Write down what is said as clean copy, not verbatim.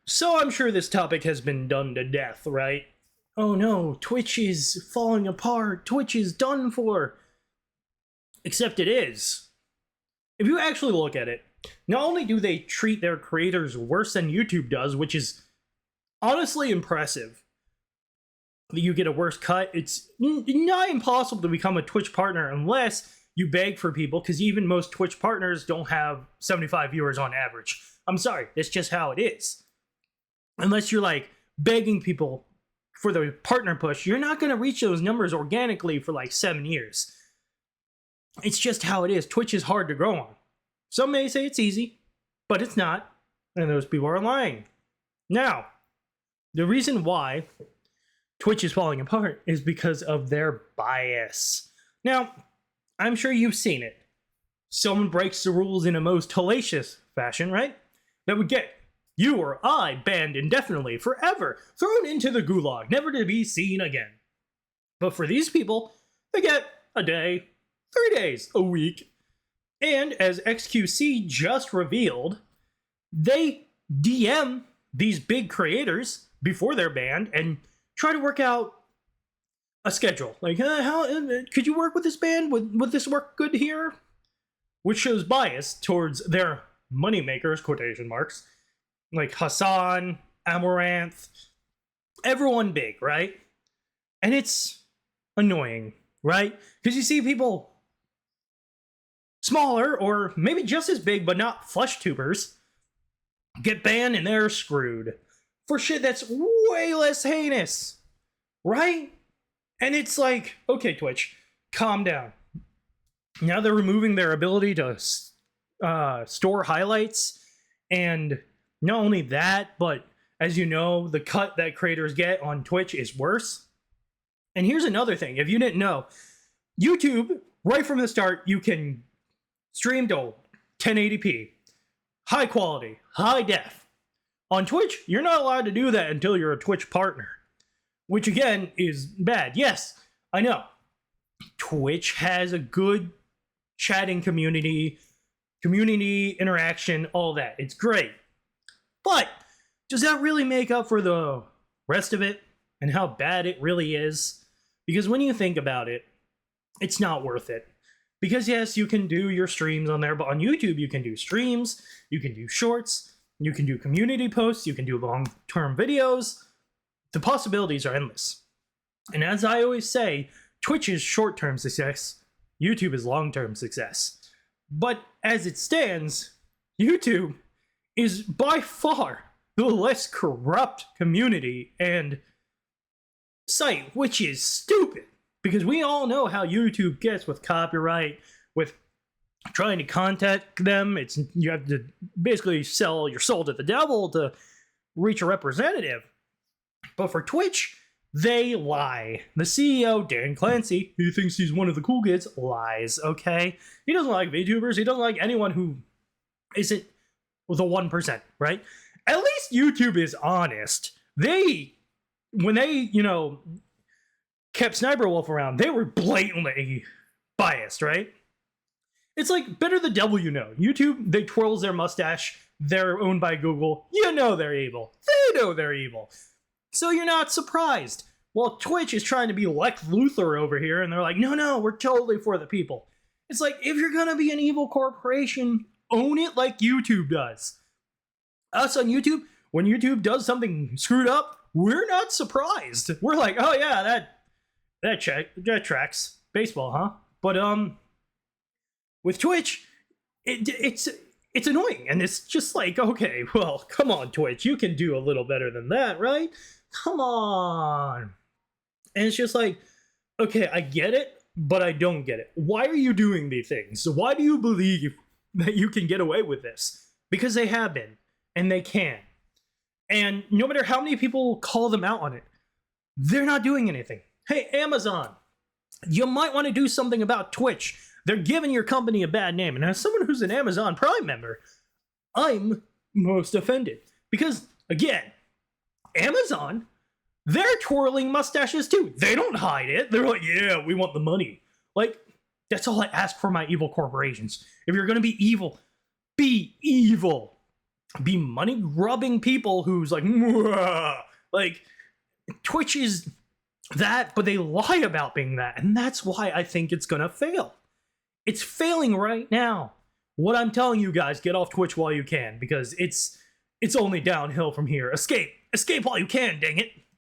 So I'm sure this topic has been done to death, right? Oh no, Twitch is falling apart. Twitch is done for. Except it is. If you actually look at it, not only do they treat their creators worse than YouTube does, which is honestly impressive, that you get a worse cut. It's not impossible to become a Twitch partner unless you beg for people, because even most Twitch partners don't have 75 viewers on average. I'm sorry, that's just how it is. Unless you're like begging people for the partner push, you're not going to reach those numbers organically for like 7 years. It's just how it is. Twitch is hard to grow on. Some may say it's easy, but it's not. And those people are lying. Now, the reason why Twitch is falling apart is because of their bias. Now, I'm sure you've seen it. Someone breaks the rules in a most hellacious fashion, right? That would get you or I banned indefinitely, forever, thrown into the gulag, never to be seen again. But for these people, they get a day, 3 days, a week. And as XQC just revealed, they DM these big creators before they're banned and try to work out a schedule. Like, how could you work with this band? Would this work good here? Which shows bias towards their moneymakers, quotation marks, like Hassan, Amaranth, everyone big, right? And it's annoying, right? Because you see people smaller or maybe just as big but not flesh tubers get banned and they're screwed for shit that's way less heinous, right? And it's like, okay, Twitch, calm down. Now they're removing their ability to store highlights, and not only that, but as you know, the cut that creators get on Twitch is worse. And here's another thing, if you didn't know, YouTube, right from the start, you can stream to 1080p, high quality, high def. On Twitch, you're not allowed to do that until you're a Twitch partner, which again is bad. Yes, I know. Twitch has a good chatting community interaction, all that. It's great. But does that really make up for the rest of it and how bad it really is? Because when you think about it, it's not worth it. Because yes, you can do your streams on there, but on YouTube you can do streams, you can do shorts, you can do community posts, you can do long-term videos. The possibilities are endless. And as I always say, Twitch is short-term success, YouTube is long-term success. But as it stands, YouTube is by far the less corrupt community and site, which is stupid. Because we all know how YouTube gets with copyright, with trying to contact them. You have to basically sell your soul to the devil to reach a representative. But for Twitch, they lie. The CEO, Dan Clancy, who thinks he's one of the cool kids, lies, okay? He doesn't like VTubers. He doesn't like anyone who isn't the 1%, right? At least YouTube is honest. When they, kept Sniper Wolf around, they were blatantly biased, right? It's like, better the devil you know. YouTube, they twirls their mustache. They're owned by Google. You know they're evil. They know they're evil. So you're not surprised. Well, Twitch is trying to be Lex Luthor over here, and they're like, no, we're totally for the people. It's like, if you're gonna be an evil corporation, own it like YouTube does. Us on YouTube, when YouTube does something screwed up, we're not surprised. We're like, oh yeah, that tracks. Baseball, huh? But with Twitch, it's annoying, and it's just like, okay, well, come on, Twitch, you can do a little better than that, right? Come on. And it's just like, okay, I get it, but I don't get it. Why are you doing these things? Why do you believe that you can get away with this? Because they have been, and they can. And no matter how many people call them out on it, they're not doing anything. Hey, Amazon, you might want to do something about Twitch. They're giving your company a bad name. And as someone who's an Amazon Prime member, I'm most offended. Because, again, Amazon, they're twirling mustaches too. They don't hide it. They're like, yeah, we want the money. Like, that's all I ask for my evil corporations. If you're going to be evil, be evil. be money grubbing people who's like, "Mwah." Like, Twitch is that, but they lie about being that, and that's why I think it's gonna fail. It's failing right now. What I'm telling you guys, get off Twitch while you can, because it's only downhill from here. Escape while you can, dang it.